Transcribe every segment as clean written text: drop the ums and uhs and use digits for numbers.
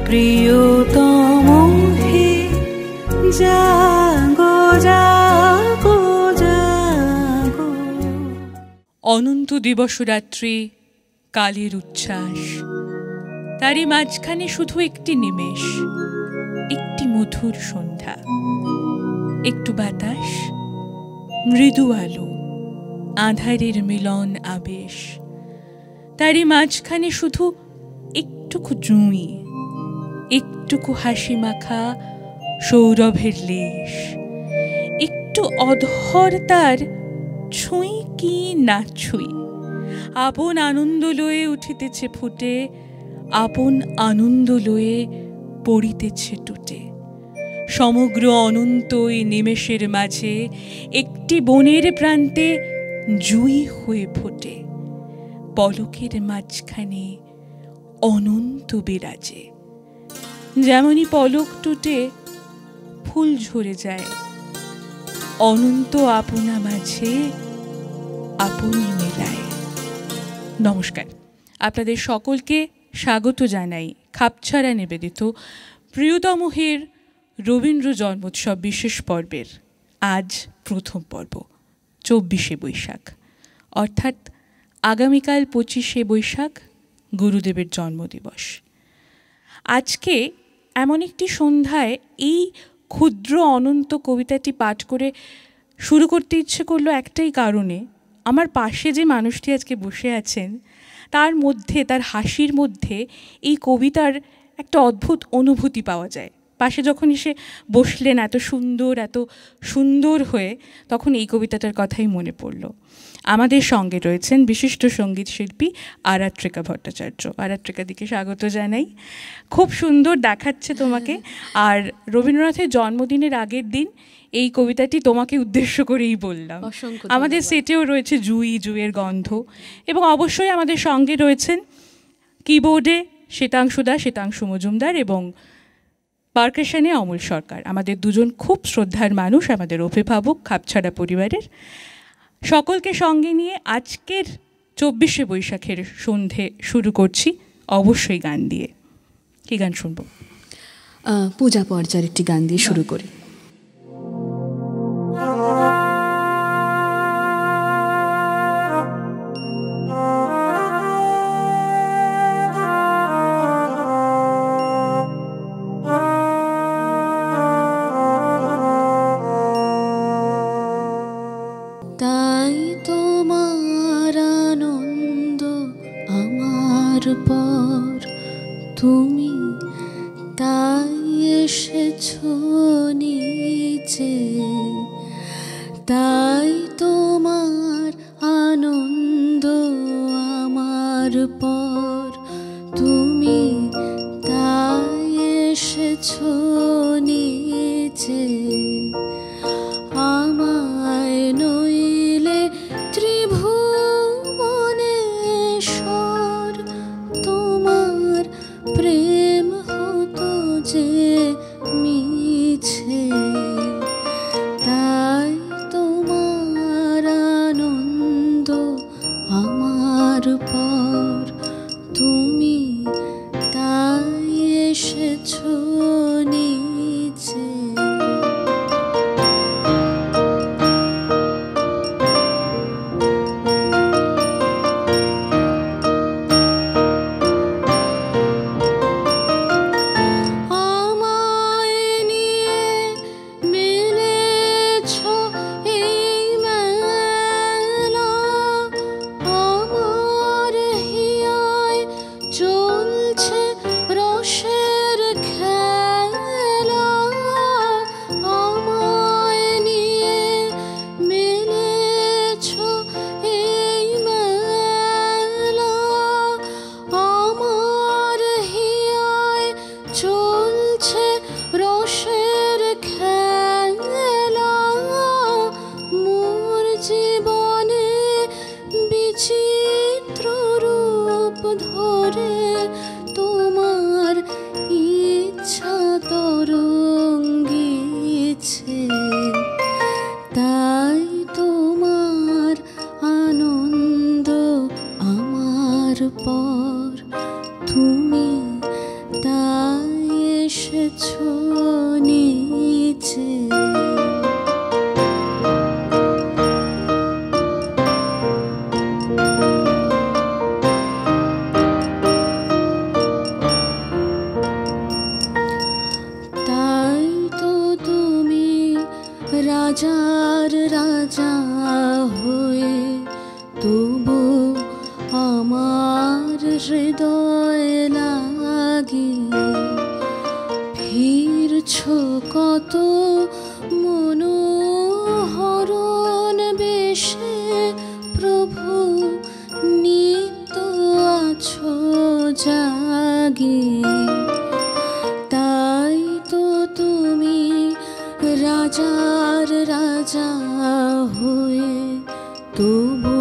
প্রিয়তম হে জাগো জাগো জাগো। অনন্ত দিবস রাত্রি, কালের উচ্ছ্বাস, তারই মাঝখানে শুধু একটি নিমেষ, একটি মধুর সন্ধ্যা, একটু বাতাস, মৃদু আলো, আঁধারের মিলন আবেশ, তারই মাঝখানে শুধু একটুকু জুঁই, একটুকু হাসি মাখা সৌরভের লেশ, একটু অধর তার ছুঁই কি না ছুঁই, আপন আনন্দ লয়ে উঠিতেছে ফুটে, আপন আনন্দ লয়ে পড়িতেছে টুটে। সমগ্র অনন্ত এই নিমেষের মাঝে একটি বনের প্রান্তে জুঁই হয়ে ফোটে, পলকের মাঝখানে অনন্ত বিরাজে। যেমনই পলক টুটে ফুল ঝরে যায়, অনন্ত আপনা মাঝে আপনি মেলায়। নমস্কার, আপনাদের সকলকে স্বাগত জানাই খাপছাড়া নিবেদিত প্রিয়তম হের রবীন্দ্র জন্মোৎসব বিশেষ পর্বের আজ প্রথম পর্ব, 24শে বৈশাখ, অর্থাৎ আগামীকাল 25শে বৈশাখ গুরুদেবের জন্মদিবস। আজকে এমন একটি সন্ধ্যায় এই ক্ষুদ্র অনন্ত কবিতাটি পাঠ করে শুরু করতে ইচ্ছে করলো একটাই কারণে, আমার পাশে যে মানুষটি আজকে বসে আছেন তার মধ্যে, তার হাসির মধ্যে এই কবিতার একটা অদ্ভুত অনুভূতি পাওয়া যায়। পাশে যখন এসে বসলেন এত সুন্দর হয়ে, তখন এই কবিতাটার কথাই মনে পড়ল। আমাদের সঙ্গে রয়েছেন বিশিষ্ট সঙ্গীত শিল্পী আরাত্রিকা ভট্টাচার্য। আরাত্রিকা দিকে স্বাগত জানাই। খুব সুন্দর দেখাচ্ছে তোমাকে। আর রবীন্দ্রনাথের জন্মদিনের আগের দিন এই কবিতাটি তোমাকে উদ্দেশ্য করেই বললাম। আমাদের সেটেও রয়েছে জুঁইয়ের গন্ধ, এবং অবশ্যই আমাদের সঙ্গে রয়েছেন কিবোর্ডে শ্বেতাংশু মজুমদার এবং পারকাশনে অমল সরকার। আমাদের দুজন খুব শ্রদ্ধার মানুষ, আমাদের অভিভাবক খাপছাড়া পরিবারের। সকলকে সঙ্গে নিয়ে আজকের 24শে বৈশাখের সন্ধে শুরু করছি অবশ্যই গান দিয়ে। কি গান শুনবো? পূজা পর্যায়ের একটি গান দিয়ে শুরু করি। পর তুমি তাই এসেছো নিচে, তাই তোমার আনন্দ আমার পর তুমি তাই এসেছো নিচে। আমায় নইলে ত্রিভুবনেশ্বর তোমার প্রেম হতো যে মিছে, তাই তোমার আনন্দ আমার পর তুমি তাই এসেছো নিচে। পর তুমি তাই এসেছো নিচে। তাই তো তুমি রাজার রাজা হয়ে তবু আমার হৃদয় লাগিয়ে ফিরছো কত মনোহরণ বেশে প্রভু, নিত্য আছো জাগিয়ে। তাই তো তুমি রাজার রাজা হয়ে তবু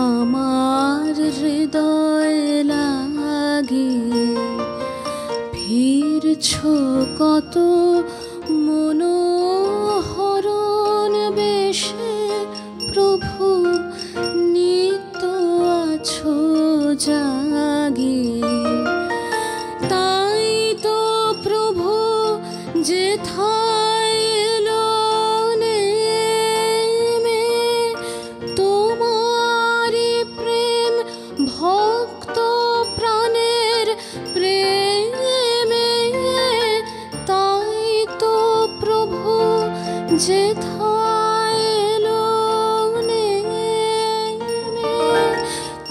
আমার হৃদয় লাগিয়ে ফিরছো কত মনোহরণ বেশে প্রভু, নিত্য আছো জাগিয়ে। তাই তো প্রভু যেথায় এলো নেমে তোমারি প্রেম, ভক্ত প্রাণের প্রেমে। তাই তো প্রভু যেথায় এলো নেমে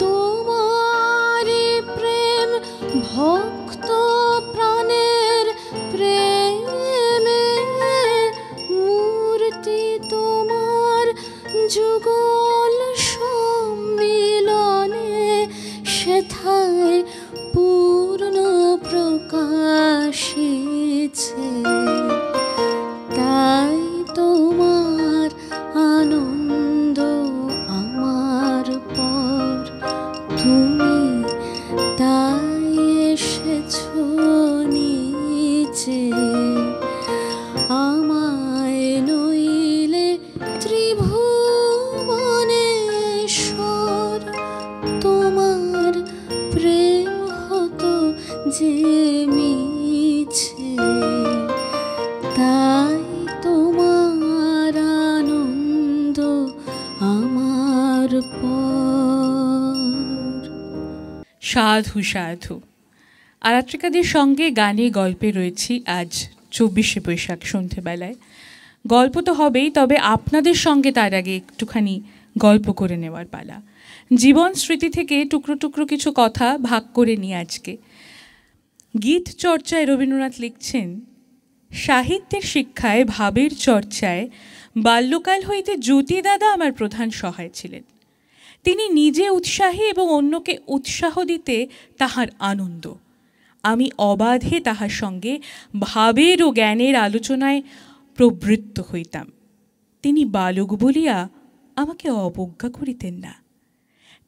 তোমারি প্রেম, ভক্ত প্রাণের প্রেমে। মূর্তি তোমার যুগল সম্মিলনে সেথায় পূর্ণ প্রকাশিছে। তাই তোমার আনন্দ আমার পর, তুমি তাই এসেছো নিচে। আমায় নইলে ত্রিভুবনেশ্বর, তোমার প্রেম হতো যে মিছে। তাই তোমার আনন্দ আমার পর। সাধু সাধু। আরাত্রিকাদের সঙ্গে গানে গল্পে রয়েছি আজ 24শে বৈশাখ সন্ধেবেলায়। গল্প তো হবেই, তবে আপনাদের সঙ্গে তার আগে একটুখানি গল্প করে নেওয়ার পালা। জীবন স্মৃতি থেকে টুকরো টুকরো কিছু কথা ভাগ করে নিয়ে আজকে। গীত চর্চায় রবীন্দ্রনাথ লিখছেন, সাহিত্যের শিক্ষায় ভাবের চর্চায় বাল্যকাল হইতে জ্যোতি দাদা আমার প্রধান সহায় ছিলেন। তিনি নিজে উৎসাহী এবং অন্যকে উৎসাহ দিতে তাহার আনন্দ। আমি অবাধে তাহার সঙ্গে ভাবের ও জ্ঞানের আলোচনায় প্রবৃত্ত হইতাম। তিনি বালক বলিয়া আমাকে অবজ্ঞা করিতেন না।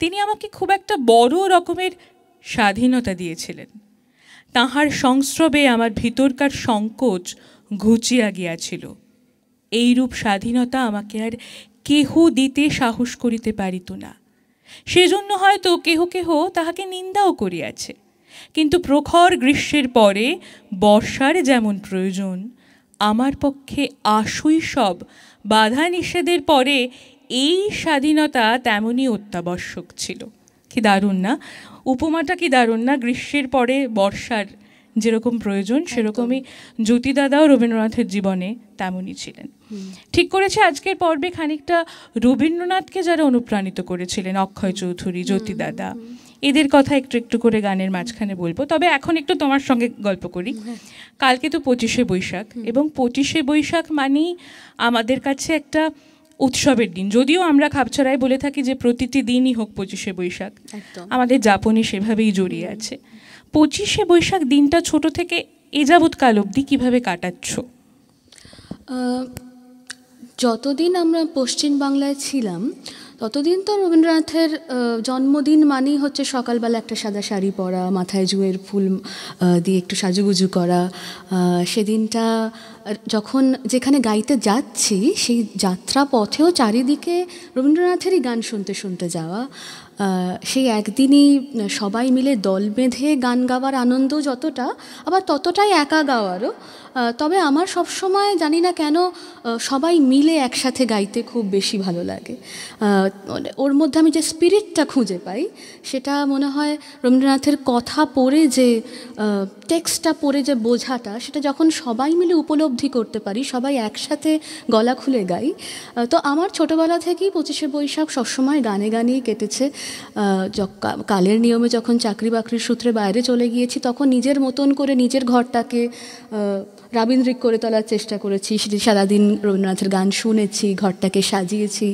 তিনি আমাকে খুব একটা বড় রকমের স্বাধীনতা দিয়েছিলেন। তাহার সংস্রবে আমার ভিতরকার সংকোচ ঘুচিয়া গিয়াছিল। এইরূপ স্বাধীনতা আমাকে আর কেহ দিতে সাহস করিতে পারিত না। সেজন্য হয়তো কেহ কেহ তাহাকে নিন্দাও করিয়াছে। কিন্তু প্রখর গ্রীষ্মের পরে বর্ষার যেমন প্রয়োজন, আমার পক্ষে আশৈশব বাধা নিষেধের পরে এই স্বাধীনতা তেমনই অত্যাবশ্যক ছিল। কি দারুণ না উপমাটা, কি দারুণ না! গ্রীষ্মের পরে বর্ষার যেরকম প্রয়োজন, সেরকমই জ্যোতিদাদাও রবীন্দ্রনাথের জীবনে তেমনই ছিলেন। ঠিক করেছে আজকের পর্বে খানিকটা রবীন্দ্রনাথকে যারা অনুপ্রাণিত করেছিলেন, অক্ষয় চৌধুরী, জ্যোতিদাদা, এদের কথা একটু একটু করে গানের মাঝখানে বলবো। তবে এখন একটু তোমার সঙ্গে গল্প করি। কালকে তো 25শে বৈশাখ, এবং 25শে বৈশাখ মানেই আমাদের কাছে একটা উৎসবের দিন। যদিও আমরা খাপছাড়াই বলে থাকি যে প্রতিটি দিনই হোক 25শে বৈশাখ, আমাদের যাপনে সেভাবেই জড়িয়ে আছে। 25শে বৈশাখ দিনটা ছোট থেকে এ যাবৎকাল অবধি কীভাবে কাটাচ্ছ? যতদিন আমরা পশ্চিমবাংলায় ছিলাম ততদিন তো রবীন্দ্রনাথের জন্মদিন মানেই হচ্ছে সকালবেলা একটা সাদা শাড়ি পরা, মাথায় জুঁয়ের ফুল দিয়ে একটু সাজুগুজু করা। সেদিনটা যখন যেখানে গাইতে যাচ্ছি সেই যাত্রা পথেও চারিদিকে রবীন্দ্রনাথেরই গান শুনতে শুনতে যাওয়া। সেই একদিনই সবাই মিলে দল বেঁধে গান গাওয়ার আনন্দ যতটা, আবার ততটাই একা গাওয়ারও। তবে আমার সবসময় জানি না কেন সবাই মিলে একসাথে গাইতে খুব বেশি ভালো লাগে। ওর মধ্যে আমি যে স্পিরিটটা খুঁজে পাই সেটা মনে হয় রবীন্দ্রনাথের কথা পড়ে যে টেক্সটটা পড়ে যে বোঝাটা, সেটা যখন সবাই মিলে উপলব্ধি করতে পারি, সবাই একসাথে গলা খুলে গাই। তো আমার ছোটোবেলা থেকেই 25শে বৈশাখ সবসময় গানে গানেই কেটেছে। কালের নিয়মে যখন চাকরি বাকরির সূত্রে বাইরে চলে গিয়েছি, তখন নিজের মতন করে নিজের ঘরটাকে রাবীন্দ্রিক করে তোলার চেষ্টা করেছি। সারাদিন রবীন্দ্রনাথের গান শুনেছি, ঘরটাকে সাজিয়েছি,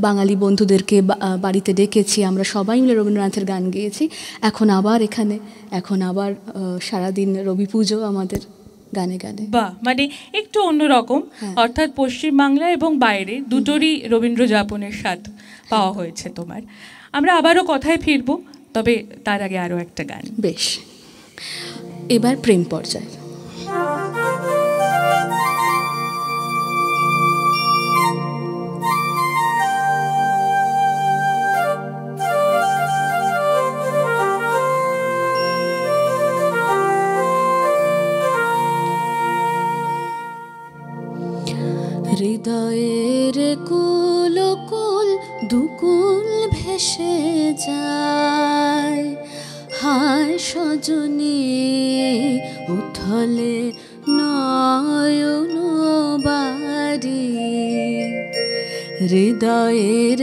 বাঙালি বন্ধুদেরকে বাড়িতে ডেকেছি, আমরা সবাই মিলে রবীন্দ্রনাথের গান গেয়েছি। এখন আবার এখানে, এখন আবার সারাদিন রবি পুজো আমাদের গানে গানে। বাহ, মানে একটু অন্যরকম। অর্থাৎ পশ্চিমবাংলা এবং বাইরে দুটোরই রবীন্দ্র যাপনের স্বাদ পাওয়া হয়েছে তোমার। আমরা আবারও কথায় ফিরবো, তবে তার আগে আরও একটা গান। বেশ, এবার প্রেম পর্যায়। হৃদয়ের কুল কুল দুকুল ভেসে যায়, হায় সজনী উথলে নয়ন বাড়ি। হৃদয়ের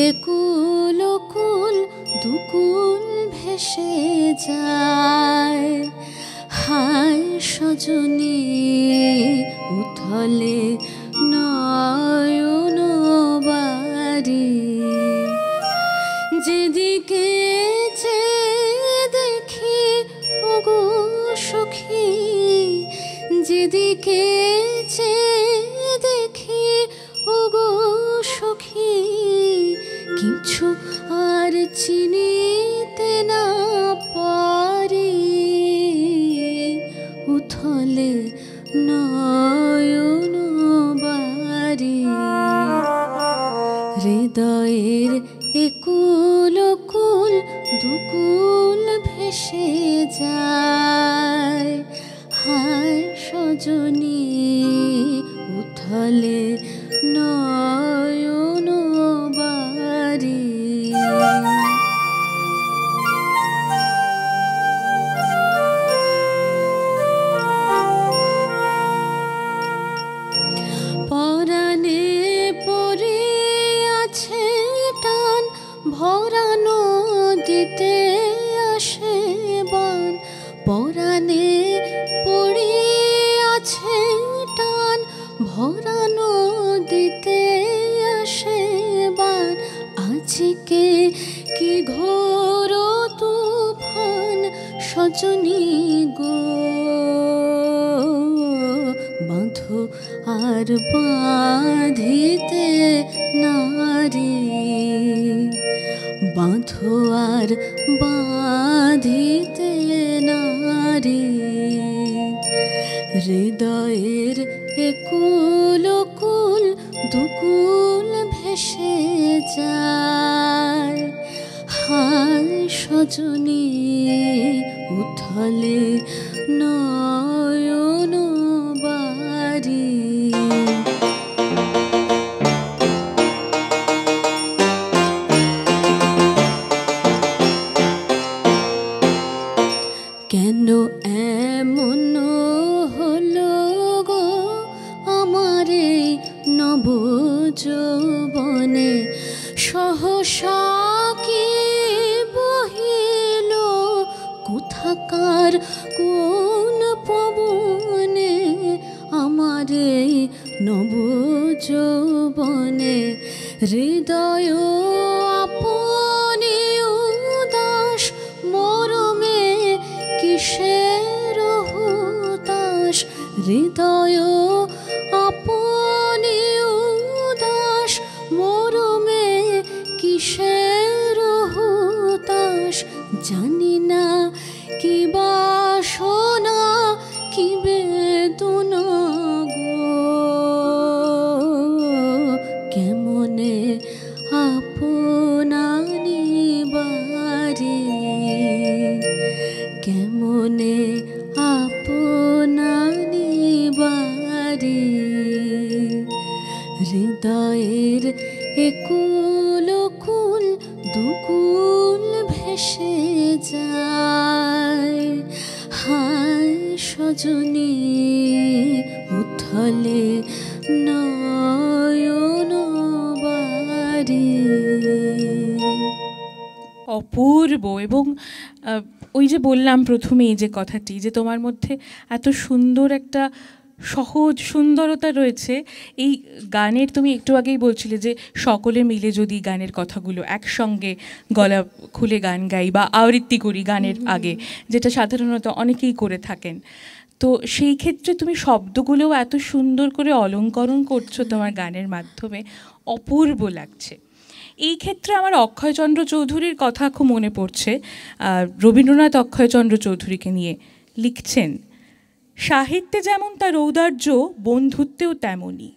একুল কুল দুকুল ভেসে যায়, হায় সজনী উথলে নয়ন বাড়ি। যেদিকে যে দেখি ওগো সখী, যেদিকে যে দেখি ওগো সখী, কিছু আর চিনিতে না পারি। উথলে নয়ন বাড়ি। হৃদয়ের একুল কুল দুকুল ভেসে যায়, হায় সজনী উথলে নয়ন বাড়ি। পরাণে পড়ে আছে টান, ভরা নদীতে আসে বান। পরাণে পড়ে আছে টান, ভরা নদীতে আসে বান। আজকে কি ঘোর তুফান সজনী গো, বাঁধো আর বাঁধিতে নারী। বাঁধো আর বাঁধিতে নারী। হৃদয়ের একুল কুল দুকুল ভেসে যায়, হায় সজনী উথলে নয়ন বাড়ি। কেন এমন হলো গো আমার এই নব যৌবনে, সহসা কি বহিল কোথাকার কোন পবনে। আমার এই নব যৌবনে হৃদয় আপনি উদাস, মরমে কিসের হুতাশ। হৃদয় আপনি উদাস, মরমে কিসের হুতাশ। জানি না কি বাসনা কি বেদনা গো, কেমনে আপনানি ভেসে যায়। হায় সজনী উথলে নয়ন বাড়ি। অপূর্ব। এবং ওই যে বললাম প্রথমেই যে কথাটি, যে তোমার মধ্যে এত সুন্দর একটা সহজ সুন্দরতা রয়েছে এই গানের। তুমি একটু আগেই বলছিলে যে সকলে মিলে যদি গানের কথাগুলো একসঙ্গে গলা খুলে গান গাই বা আবৃত্তি করি গানের আগে, যেটা সাধারণত অনেকেই করে থাকেন, তো সেই ক্ষেত্রে তুমি শব্দগুলোও এত সুন্দর করে অলঙ্করণ করছো তোমার গানের মাধ্যমে, অপূর্ব লাগছে। এই ক্ষেত্রে আমার অক্ষয়চন্দ্র চৌধুরীর কথা খুব মনে পড়ছে। রবীন্দ্রনাথ অক্ষয়চন্দ্র চৌধুরীকে নিয়ে লিখছেন, সাহিত্যে যেমন তার ঔদার্য, বন্ধুত্বেও তেমনই।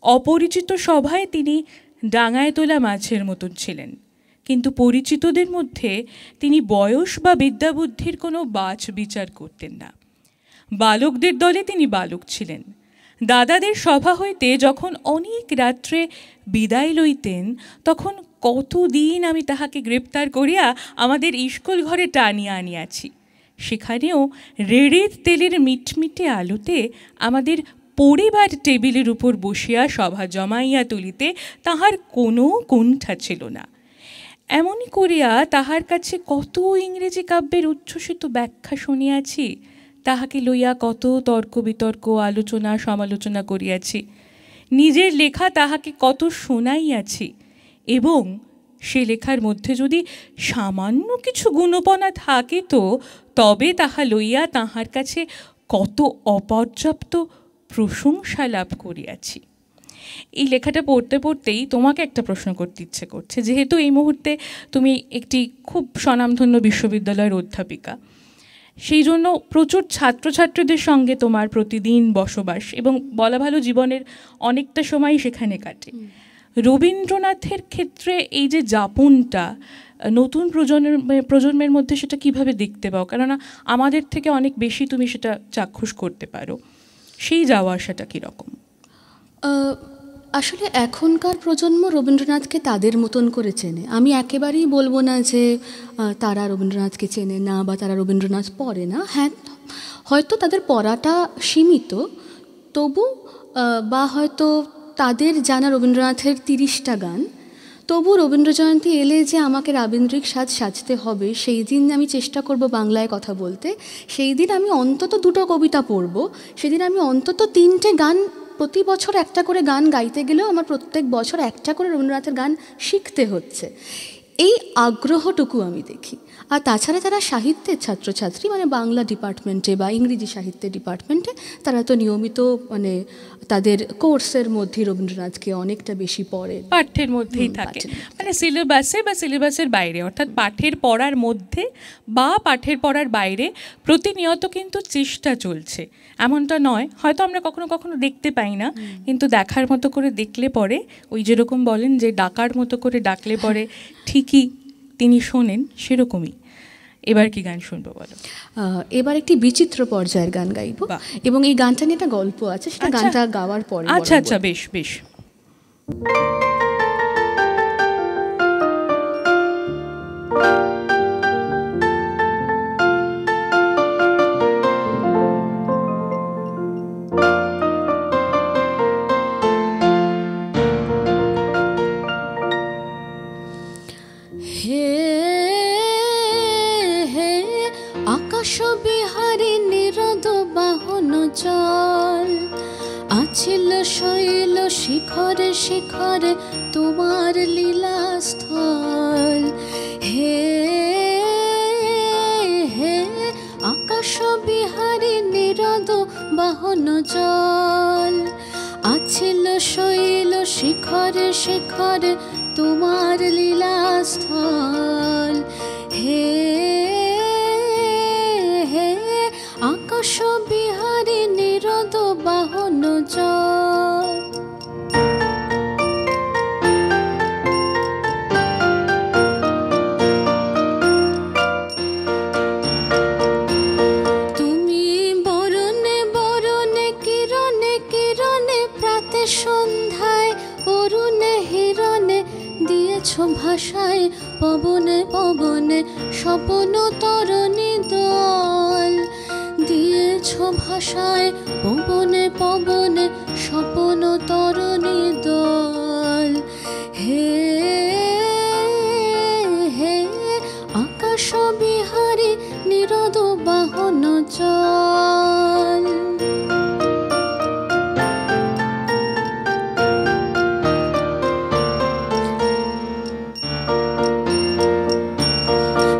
অপরিচিত সভায় তিনি ডাঙায় তোলা মাছের মতন ছিলেন, কিন্তু পরিচিতদের মধ্যে তিনি বয়স বা বিদ্যাবুদ্ধির কোনো বাছ বিচার করতেন না। বালকদের দলে তিনি বালক ছিলেন। দাদাদের সভা হইতে যখন অনেক রাত্রে বিদায় লইতেন, তখন কতদিন আমি তাহাকে গ্রেপ্তার করিয়া আমাদের স্কুল ঘরে টানিয়া আনিয়াছি। সেখানেও রেড়ের তেলের মিটমিটে আলোতে আমাদের পরিবার টেবিলের উপর বসিয়া সভা জমাইয়া তুলিতে তাহার কোনো কুণ্ঠা ছিল না। এমনই করিয়া তাহার কাছে কত ইংরেজি কাব্যের উচ্ছ্বসিত ব্যাখ্যা শুনিয়াছি, তাহাকে লইয়া কত তর্ক বিতর্ক আলোচনা সমালোচনা করিয়াছি, নিজের লেখা তাহাকে কত শোনাইয়াছি, এবং সে লেখার মধ্যে যদি সামান্য কিছু গুণপনা থাকে তো তবে তাহা লইয়া তাহার কাছে কত অপর্যাপ্ত প্রশংসা লাভ করিয়াছি। এই লেখাটা পড়তে পড়তেই তোমাকে একটা প্রশ্ন করতে ইচ্ছে করছে, যেহেতু এই মুহূর্তে তুমি একটি খুব স্বনামধন্য বিশ্ববিদ্যালয়ের অধ্যাপিকা, সেই জন্য প্রচুর ছাত্রছাত্রীদের সঙ্গে তোমার প্রতিদিন বসবাস, এবং বলা ভালো জীবনের অনেকটা সময় সেখানে কাটে। রবীন্দ্রনাথের ক্ষেত্রে এই যে যাপনটা নতুন প্রজন্মের মধ্যে সেটা কিভাবে দেখতে পাও? কেননা আমাদের থেকে অনেক বেশি তুমি সেটা চাক্ষুষ করতে পারো। সেই যাওয়া আসাটা কীরকম? আসলে এখনকার প্রজন্ম রবীন্দ্রনাথকে তাদের মতন করে চেনে। আমি একেবারেই বলবো না যে তারা রবীন্দ্রনাথকে চেনে না বা তারা রবীন্দ্রনাথ পড়ে না। হ্যাঁ, হয়তো তাদের পড়াটা সীমিত, তবু বা হয়তো তাদের জানা রবীন্দ্রনাথের 30টা গান, তবু রবীন্দ্র জয়ন্তী এলে যে আমাকে রাবীন্দ্রিক সাজ সাজতে হবে, সেই দিন আমি চেষ্টা করব বাংলায় কথা বলতে। সেই দিন আমি অন্তত 2টো কবিতা পড়ব, সেদিন আমি অন্তত 3টে গান, প্রতি বছর একটা করে গান গাইতে গেলেও আমার প্রত্যেক বছর একটা করে রবীন্দ্রনাথের গান শিখতে হচ্ছে। এই আগ্রহটুকু আমি দেখি। আর তাছাড়া তারা সাহিত্যের ছাত্রছাত্রী, মানে বাংলা ডিপার্টমেন্টে বা ইংরেজি সাহিত্যের ডিপার্টমেন্টে তারা তো নিয়মিত মানে তাদের কোর্সের মধ্যে রবীন্দ্রনাথকে অনেকটা বেশি পড়ে, পাঠ্যের মধ্যেই থাকে, মানে সিলেবাসে বা সিলেবাসের বাইরে, অর্থাৎ পাঠের পড়ার মধ্যে বা পাঠের পড়ার বাইরে প্রতিনিয়ত কিন্তু চেষ্টা চলছে। এমনটা নয়, হয়তো আমরা কখনো কখনো দেখতে পাই না, কিন্তু দেখার মতো করে দেখলে পরে, ওই যেরকম বলেন যে ডাকার মতো করে ডাকলে পরে ঠিকই তিনি শোনেন, সেরকমই। এবার কি গান শুনবো বলো? এবার একটি বিচিত্র পর্যায়ের গান গাইব, এবং এই গানটা নিয়ে একটা গল্প আছে, সেটা গানটা গাওয়ার পরে। আচ্ছা আচ্ছা, বেশ বেশ। বিহারী নিরদ বাহন চল, আছিল শৈল শিখরে শিখরে তোমার লীলাস্থল। হে হে আকাশ বিহারী নিরদ বাহন চল, আছিল শৈল শিখরে শিখরে তোমার লীলাস্থল। হে আকাশ বিহারী নিরদ বাহন চল। তুমি বরণে বরণে কিরণে কিরণে প্রাতে সন্ধ্যায় অরুণে হিরণে দিয়েছ ভাষায় পবনে পবনে স্বপ্ন তরণী দল দিয়েছ ভাষায় পবনে পবনে স্বপ্ন তরণী দল হে হে আকাশ বিহারী নিরদ বাহন চল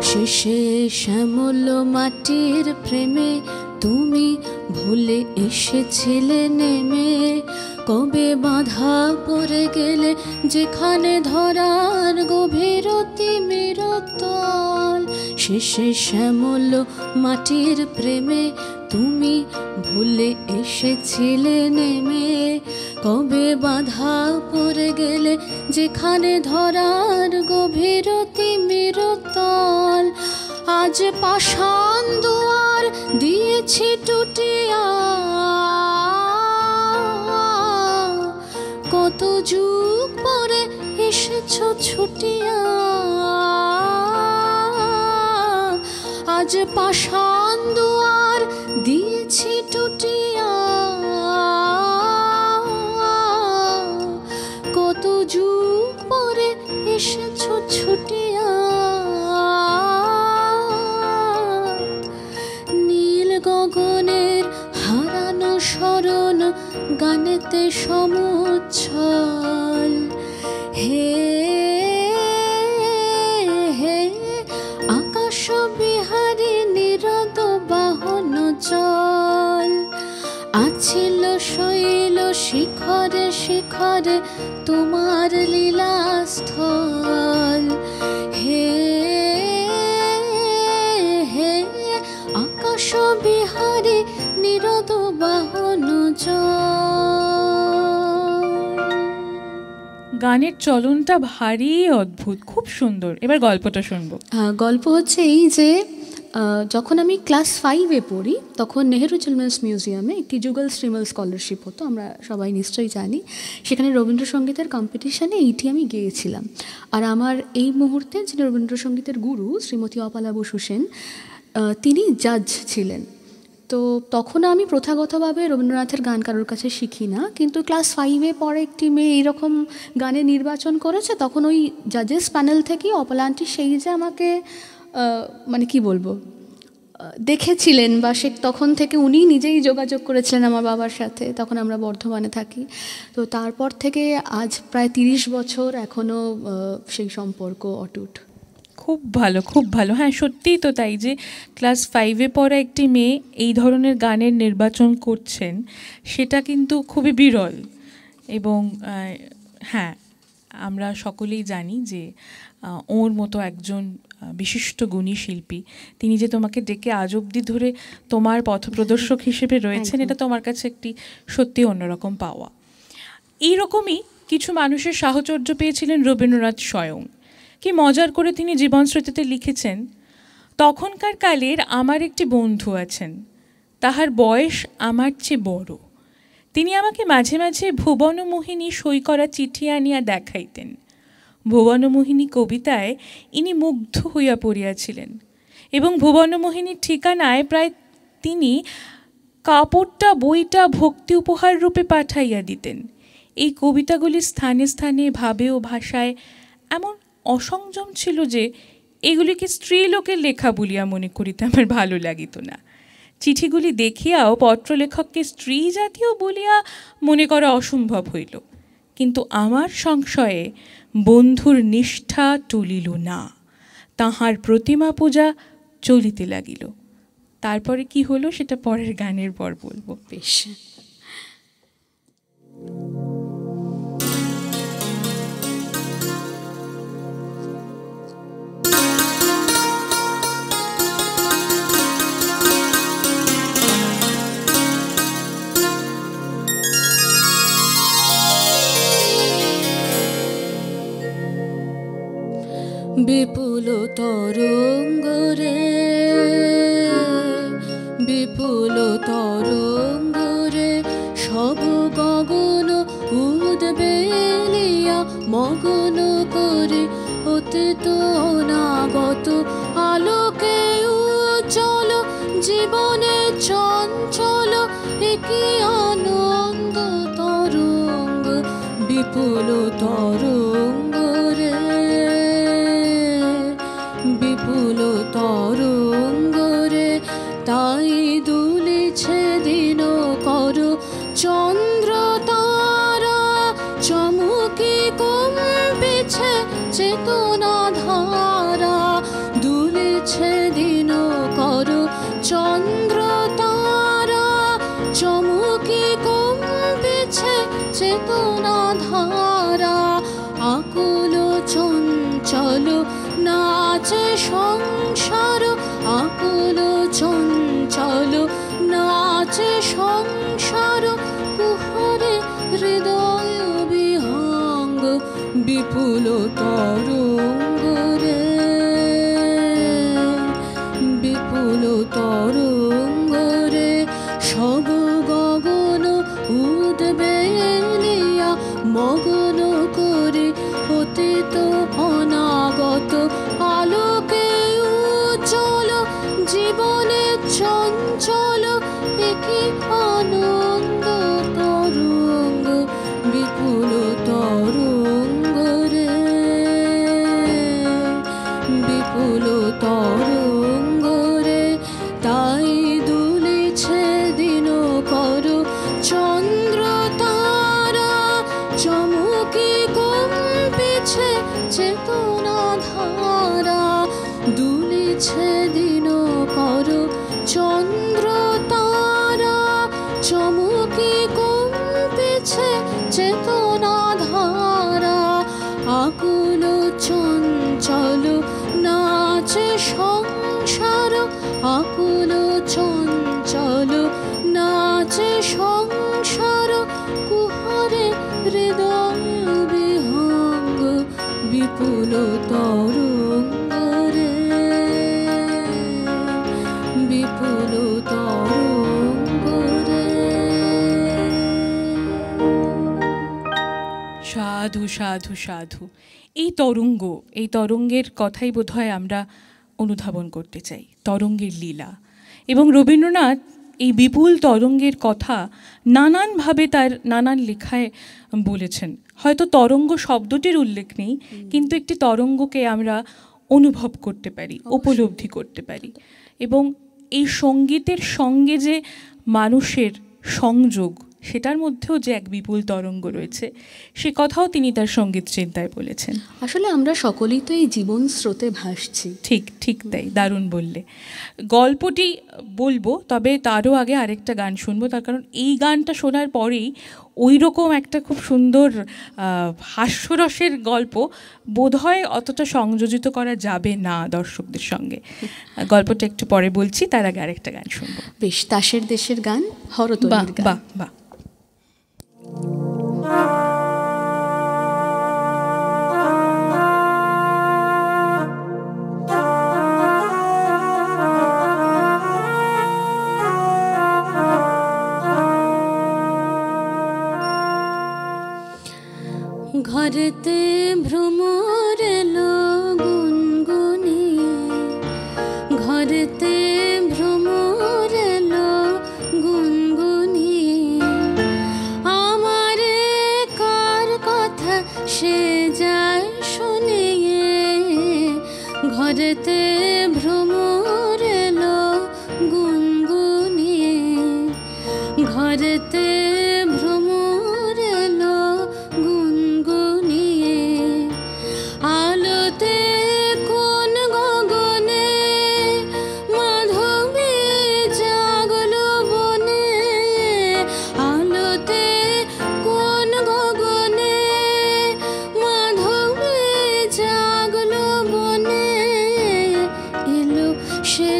শেষে শ্যামল মাটির প্রেমে তুমি ভুলে এসেছিলে নেমে কবে বাধা পড়ে গেলে যেখানে ধরার গভীর তিমির তল শেষে শ্যামল মাটির প্রেমে তুমি ভুলে এসেছিলে নেমে কবে বাধা পড়ে গেলে যেখানে ধরার গভীর তিমির তল আজ পাষাণ দুয়ার দিয়েছি টুটিয়া কত যুগ পরে এসেছ ছুটিয়া আজ পাষাণ দুয়ার দিয়েছি টুটিয়া কত যুগ পরে এসেছ ছুটিয়া নীল গগনের হারানো স্মরণ গানেতে সমুচ্ছল হে হে আকাশ বিহারী নিরদ বাহন চল আছিল শৈল শিখরে শিখরে তোমার লীলাস্থল হে হে আকাশ বিহারী নিরদ বাহন গানের চলনটা ভারী অদ্ভুত, খুব সুন্দর। এবার গল্পটা শুনবো। গল্প হচ্ছে এই যে যখন আমি ক্লাস 5-এ পড়ি তখন নেহেরু চিলড্রেন্স মিউজিয়ামে একটি যুগল শ্রীমল স্কলারশিপ হতো, আমরা সবাই নিশ্চয়ই জানি। সেখানে রবীন্দ্রসঙ্গীতের কম্পিটিশানে এইটি আমি গেয়েছিলাম। আর আমার এই মুহূর্তে যিনি রবীন্দ্রসঙ্গীতের গুরু শ্রীমতী অপালা বসু সেন, তিনি জাজ ছিলেন। তো তখন আমি প্রথাগতভাবে রবীন্দ্রনাথের গান কারোর কাছে শিখি না, কিন্তু ক্লাস 5-এ পরে একটি মেয়ে এইরকম গানে নির্বাচন করেছে, তখন ওই জাজেস প্যানেল থেকেই অপলা আন্টি সেই যে আমাকে মানে কি বলবো দেখেছিলেন, বা সে তখন থেকে উনি নিজেই যোগাযোগ করেছিলেন আমার বাবার সাথে। তখন আমরা বর্ধমানে থাকি। তো তারপর থেকে আজ প্রায় 30 বছর এখনও সেই সম্পর্ক অটুট। খুব ভালো, খুব ভালো। হ্যাঁ, সত্যিই তো তাই যে ক্লাস 5-এ পড়া একটি মেয়ে এই ধরনের গানের নির্বাচন করছেন, সেটা কিন্তু খুবই বিরল। এবং হ্যাঁ, আমরা সকলেই জানি যে ওর মতো একজন বিশিষ্ট গুণী শিল্পী, তিনি যে তোমাকে ডেকে আজ অবধি ধরে তোমার পথপ্রদর্শক হিসেবে রয়েছেন, এটা তোমার কাছে একটি সত্যি অন্যরকম পাওয়া। এইরকমই কিছু মানুষের সাহচর্য পেয়েছিলেন রবীন্দ্রনাথ স্বয়ং। কি মজার করে তিনি জীবন স্মৃতিতে লিখেছেন, তখনকার কালের আমার একটি বন্ধু আছেন, তাহার বয়স আমার চেয়ে বড়। তিনি আমাকে মাঝে মাঝে ভুবনমোহিনী সই করা চিঠি আনিয়া দেখাইতেন। ভুবনমোহিনী কবিতায় ইনি মুগ্ধ হইয়া পড়িয়াছিলেন এবং ভুবনমোহিনীর ঠিকানায় প্রায় তিনি কাপড়টা বইটা ভক্তি উপহার রূপে পাঠাইয়া দিতেন। এই কবিতাগুলি স্থানে স্থানে ভাবে ও ভাষায় এমন অসংযম ছিল যে এগুলিকে স্ত্রীলোকের লেখা বলিয়া মনে করিতে আমার ভালো লাগিত না। চিঠিগুলি দেখিয়াও পত্রলেখককে স্ত্রী জাতীয় বলিয়া মনে করা অসম্ভব হইল। কিন্তু আমার সংশয়ে বন্ধুর নিষ্ঠা টলিল না, তাহার প্রতিমা পূজা চলিতে লাগিল। তারপরে কি হলো সেটা পরের গানের পর বলবো। বেশ। বিপুল তরঙ্গ রে, বিপুল তরঙ্গ রে, সব গগন উদ্বেলিয়া মগন করে অতীত অনাগত আলোকে উজ্জ্বল জীবনে চঞ্চল একই আনন্দ তরঙ্গ বিপুল তরঙ্গ রে বিপুল তরঙ্গ রে তাই দুলিছে দিন কর চন্দ্র তারা চমকি কম্পিছে চেতনা ধারা দুলিছে দিন কর চন্দ্র তারা চমকি কম্পিছে চেতনা ধারা আকুল চঞ্চল নাচে সংসার আকুল চঞ্চল নাচে সংসার কুহরে হৃদয় বিহঙ্গ বিপুল তরঙ্গ রে বিপুল তরঙ্গ রে সব গগন উদ্বেলিয়া মগন করে অতীত অনাগত আলোকে উজ্জ্বল জীবনে চঞ্চল একই আনন্দ তরঙ্গ বিপুল তরঙ্গ রে বিপুল তরঙ্গ রে তাই দুলিছে দিন কর চন্দ্র তারা চমকি কম্পিছে চেতনা ধারা দুলিছে দিন কর চন্দ্র তারা চমকি কম্পিছে চেতনা ধারা আকুল চঞ্চল নাচে সংসার আকুল চঞ্চল নাচে সংসার কুহরে হৃদয় বিহঙ্গ বিপুল তরঙ্গ রে বিপুল তরঙ্গ রে সাধু সাধু সাধু। এই তরঙ্গের কথাই বোধহয় আমরা অনুধাবন করতে চাই, তরঙ্গের লীলা। এবং রবীন্দ্রনাথ এই বিপুল তরঙ্গের কথা নানানভাবে তার নানান লেখায় বলেছেন। হয়তো তরঙ্গ শব্দটির উল্লেখ নেই, কিন্তু একটি তরঙ্গকে আমরা অনুভব করতে পারি, উপলব্ধি করতে পারি। এবং এই সঙ্গীতের সঙ্গে যে মানুষের সংযোগ, সেটার মধ্যেও যে এক বিপুল তরঙ্গ রয়েছে, সে কথাও তিনি তার সঙ্গীত চিন্তায় বলেছেন। আসলে আমরা সকলেই তো এই জীবন স্রোতে ভাসছি। ঠিক ঠিক তাই, দারুণ বললে। গল্পটি বলবো, তবে তারও আগে আরেকটা গান শুনবো, তার কারণ এই গানটা শোনার পরেই ওই রকম একটা খুব সুন্দর হাস্যরসের গল্প বোধহয় অতটা সংযোজিত করা যাবে না দর্শকদের সঙ্গে। গল্পটা একটু পরে বলছি, তার আগে আরেকটা গান শুনবো। বেশ, তাসের দেশের গান, হরতলির গান। বাহ বাহ। ঘরেতে ভ্রমর এলো গুনগুনিয়ে ঘরেতে ভ্রমর এলো গুনগুনিয়ে আমারে কার কথা সে যায় শুনিয়ে ঘরেতে ভ্রমর এলো গুনগুনিয়ে ঘরেতে ভ্রমর এলো গুনগুনিয়ে আলোতে কোন গগনে মাধবী জাগলো বনে আলোতে কোন গগনে মাধবী জাগলো বনে এলো সে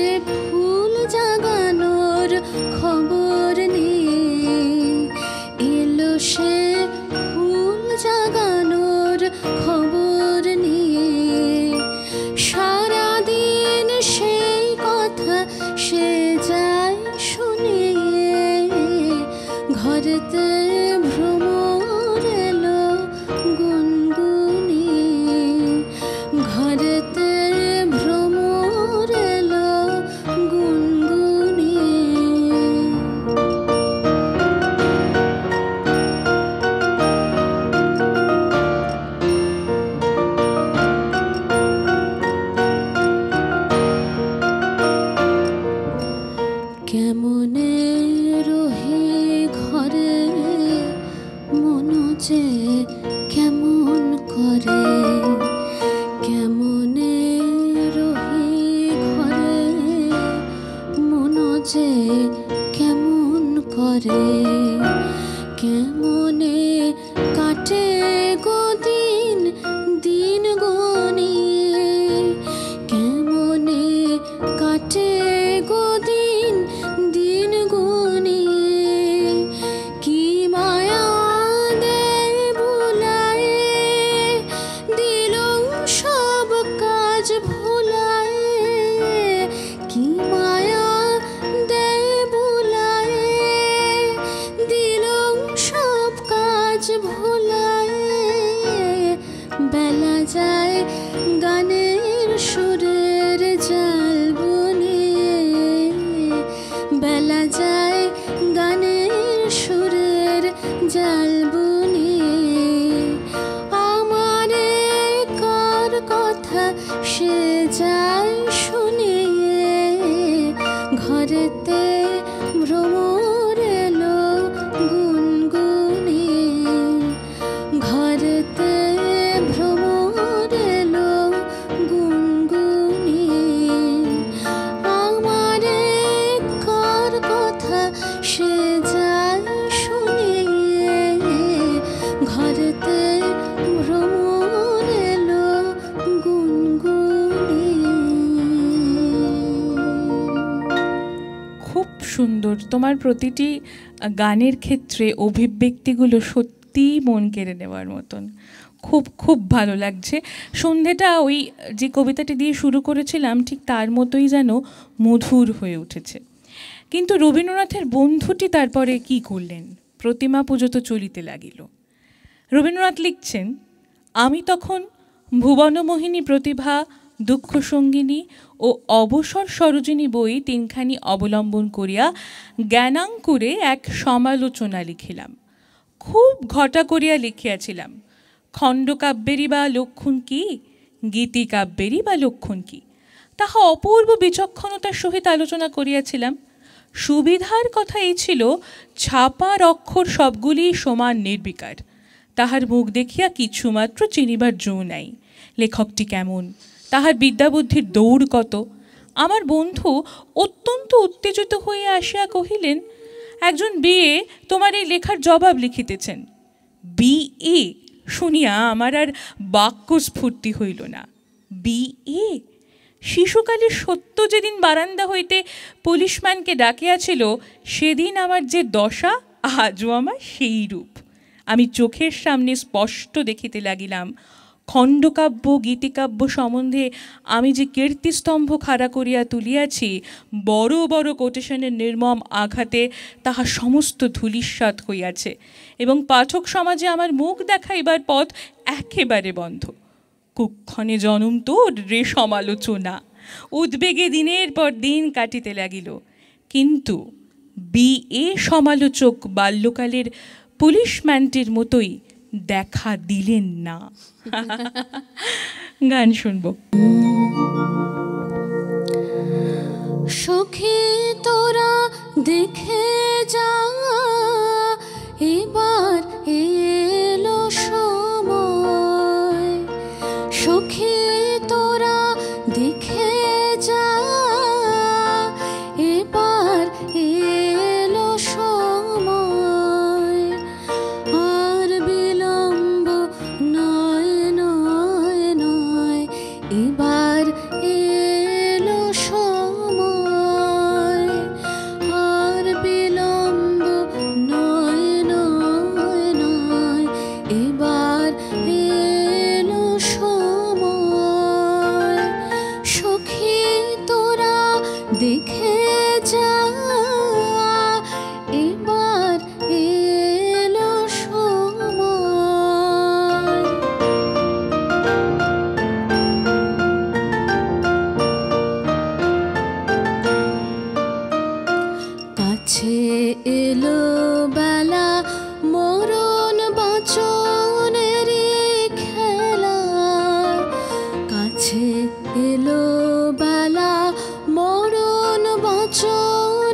ফুল জাগানোর খবর নিয়ে এলো সে ফুল জাগানোর খবর নিয়ে সারাদিন সেই কথা সে যায় শুনিয়ে ঘরেতে ভ্রমর এলো গুনগুনিয়ে ঘরেতে ভ্রমর ঘরে কেমনে কাটে গো দিন দিন গনিয়ে কেমনে কাটে গো দিন দিন গনিয়ে কি মায়া দে ভুলায়ে দিল সব কাজ ভুলায়ে কি মায়া দে ভুলায়ে দিল সব কাজ ভুলায়ে বেলা যায় গানের সুরের জাল বুনিয়ে বেলা যায় গানের সুরের জাল বুনিয়ে আমারে কার কথা সে যায় শুনিয়ে ঘরেতে ভ্রমর এলো গুনগুনিয়ে ঘরেতে ভ্রমর এলো গুনগুনিয়ে আমারে কার কথা সে যায় শুনিয়ে ঘরেতে ভ্রমর এলো গুনগুনিয়ে। খুব সুন্দর। তোমার প্রতিটি গানের ক্ষেত্রে অভিব্যক্তিগুলো সত্যিই মন কেড়ে নেওয়ার মতন। খুব খুব ভালো লাগছে। সন্ধেটা ওই যে কবিতাটি দিয়ে শুরু করেছিলাম ঠিক তার মতোই যেন মধুর হয়ে উঠেছে। কিন্তু রবীন্দ্রনাথের বন্ধুটি তারপরে কি করলেন? প্রতিমা পুজো তো চলিতে লাগিল। রবীন্দ্রনাথ লিখছেন, আমি তখন ভুবনমোহিনী প্রতিভা, দুঃখ সঙ্গিনী ও অবসর সরোজিনী বই তিনখানি অবলম্বন করিয়া জ্ঞানাঙ্কুরে এক সমালোচনা লিখিলাম। খুব ঘটা করিয়া লিখিয়াছিলাম, খণ্ডকাব্যেরই বা লক্ষণ কি, গীতিকাব্যেরই বা লক্ষণ কি, তাহা অপূর্ব বিচক্ষণতার সহিত আলোচনা করিয়াছিলাম। সুবিধার কথা এই ছিল, ছাপার অক্ষর সবগুলি সমান নির্বিকার, তাহার মুখ দেখিয়া কিছুমাত্র চিনিবার জো নাই। লেখকটি কেমন, তাহার বিদ্যাবুদ্ধির দৌড় কত। আমার বন্ধু অত্যন্ত উত্তেজিত হইয়া আসিয়া কহিলেন, একজন বিয়ে তোমার এই লেখার জবাব লিখিতেছেন। বিএ শুনিয়া আমার আর বাক্যস্ফূর্তি হইল না। বিএ? শিশুকালে সত্য যেদিন বারান্দা হইতে পুলিশম্যানকে ডাকিয়াছিল, সেদিন আমার যে দশা, আজও আমার সেই রূপ। আমি চোখের সামনে স্পষ্ট দেখিতে লাগিলাম, খণ্ডকাব্য গীতিকাব্য সম্বন্ধে আমি যে কীর্তিস্তম্ভ খাড়া করিয়া তুলিয়াছি, বড় বড় কোটেশনের নির্মম আঘাতে তাহা সমস্ত ধূলিসাৎ হইয়াছে, এবং পাঠক সমাজে আমার মুখ দেখাইবার পথ একেবারে বন্ধ। কুক্ষণে জনম তোর রে সমালোচনা। উদ্বেগে দিনের পর দিন কাটিতে লাগিল। কিন্তু বিএ সমালোচক বাল্যকালের পুলিশম্যানটির মতোই দেখা দিলেন না। গান শুনবো। সখী তোরা দেখে যা, এবার এলো সময়। সখী তোরা দেখে যা, এবার এলো সময়। আর বিলম্ব নয় নয় নয়, এবার এলো সময়। আর বিলম্ব নয় নয় নয়, এবার এলো সময়। সখী তোরা দেখে যা, এবার এলো সময়। কাছে এলো বেলা মরণ বাঁচনের খেলা। কাছে এলো বেলা মরণ বাঁচন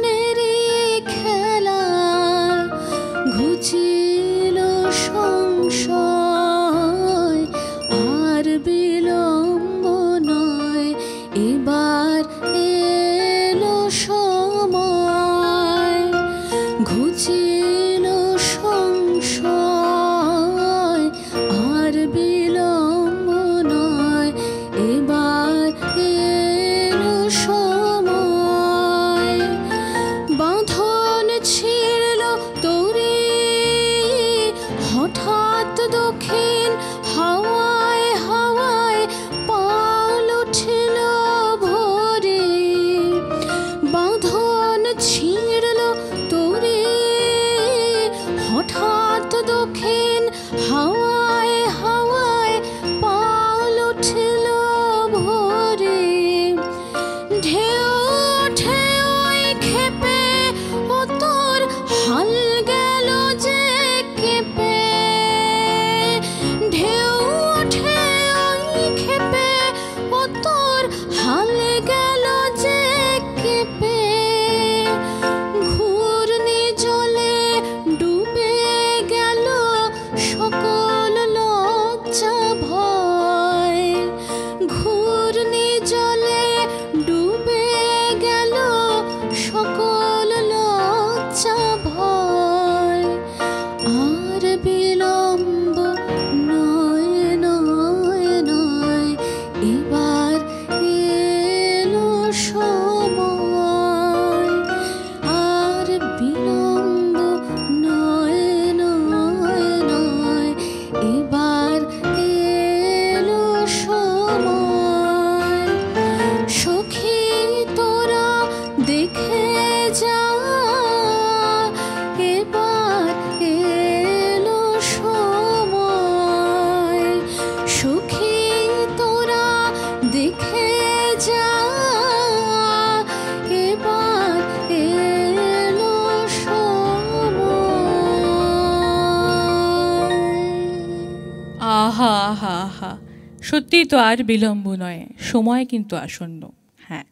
সত্যিই তো আর বিলম্ব নয়, সময় কিন্তু আসন্ন। হ্যাঁ,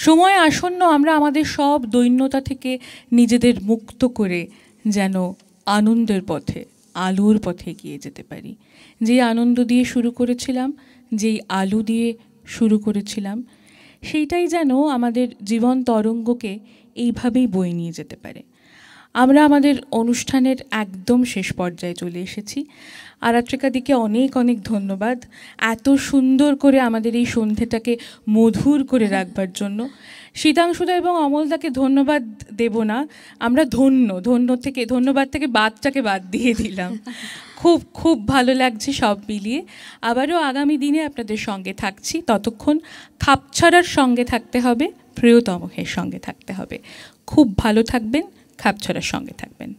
সময় আসন্ন, আমরা আমাদের সব দৈন্যতা থেকে নিজেদের মুক্ত করে যেন আনন্দের পথে, আলোর পথে এগিয়ে যেতে পারি। যেই আনন্দ দিয়ে শুরু করেছিলাম, যেই আলো দিয়ে শুরু করেছিলাম, সেইটাই যেন আমাদের জীবন তরঙ্গকে এইভাবেই বয়ে নিয়ে যেতে পারে। আমরা আমাদের অনুষ্ঠানের একদম শেষ পর্যায়ে চলে এসেছি। আরাত্রিকাদিকে অনেক অনেক ধন্যবাদ এত সুন্দর করে আমাদের এই সন্ধ্যেটাকে মধুর করে রাখবার জন্য। শীতাংশুদা এবং অমলদাকে ধন্যবাদ দেব না, আমরা ধন্যবাদ থেকে বাদটাকে বাদ দিয়ে দিলাম। খুব খুব ভালো লাগছে সব মিলিয়ে। আবারও আগামী দিনে আপনাদের সঙ্গে থাকছি, ততক্ষণ খাপছাড়ার সঙ্গে থাকতে হবে, প্রিয়তমের সঙ্গে থাকতে হবে। খুব ভালো থাকবেন, খাপছাড়ার সঙ্গে থাকবেন।